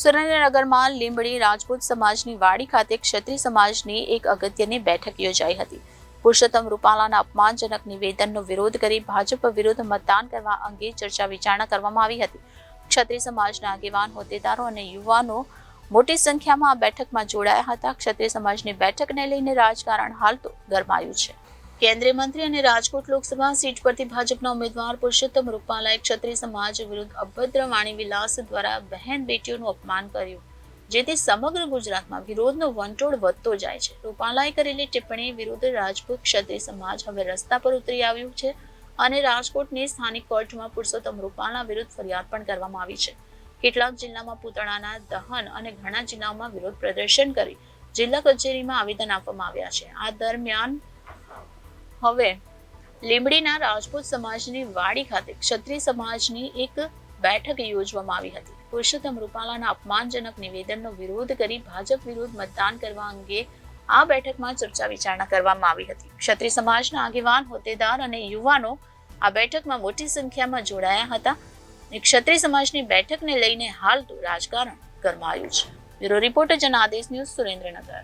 સુરેન્દ્રનગરમાં લીંબડી રાજપૂત સમાજની વાડી ખાતે ક્ષત્રિય સમાજની એક અગત્યની બેઠક યોજાઈ હતી. પુરુષોત્તમ રૂપાલાના અપમાનજનક નિવેદનનો વિરોધ કરી ભાજપ વિરુદ્ધ મતદાન કરવા અંગે ચર્ચા વિચારણા કરવામાં આવી હતી. ક્ષત્રિય સમાજના આગેવાન, હોદ્દેદારો અને યુવાનો મોટી સંખ્યામાં આ બેઠકમાં જોડાયા હતા. ક્ષત્રિય સમાજની બેઠકને લઈને રાજકારણ હાલ તો ગરમાયું છે. કેન્દ્રીય મંત્રી અને રાજકોટ લોકસભા સીટ પરથી ભાજપના ઉમેદવાર પુરુષોત્તમ રૂપાલાએ ક્ષત્રિય સમાજ વિરુદ્ધ અભદ્ર વાણી વિલાસ દ્વારા બહેન બેટીઓનું અપમાન કર્યું, જેથી સમગ્ર ગુજરાતમાં વિરોધનો વંટોળ વધતો જાય છે. રૂપાલાએ કરેલી ટિપ્પણી વિરુદ્ધ રાજપૂત ક્ષત્રિય સમાજ હવે રસ્તા પર ઉતરી આવ્યું છે અને રાજકોટની સ્થાનિક કોર્ટમાં પુરુષોત્તમ રૂપાલા વિરુદ્ધ ફરિયાદ પણ કરવામાં આવી છે. કેટલાક જિલ્લામાં પૂતળાના દહન અને ઘણા જિલ્લાઓમાં વિરોધ પ્રદર્શન કરી જિલ્લા કચેરીમાં આવેદન આપવામાં આવ્યા છે. આ દરમિયાન હવે લીંબડીના રાજપૂત સમાજની વાડી ખાતે ક્ષત્રિય સમાજની એક બેઠક યોજવામાં આવી હતી. પુરુષોત્તમ રૂપાલાના અપમાનજનક નિવેદનનો વિરોધ કરી ભાજપ વિરુદ્ધ મતદાન કરવા અંગે આ બેઠકમાં ચર્ચા વિચારણા કરવામાં આવી હતી. ક્ષત્રિય સમાજના આગેવાન, હોદ્દેદાર અને યુવાનો આ બેઠકમાં મોટી સંખ્યામાં જોડાયા હતા. ક્ષત્રિય સમાજની બેઠકને લઈને હાલ તો રાજકારણ ગરમાયું છે. Bureau reporter Janadesh news, Surendranagar.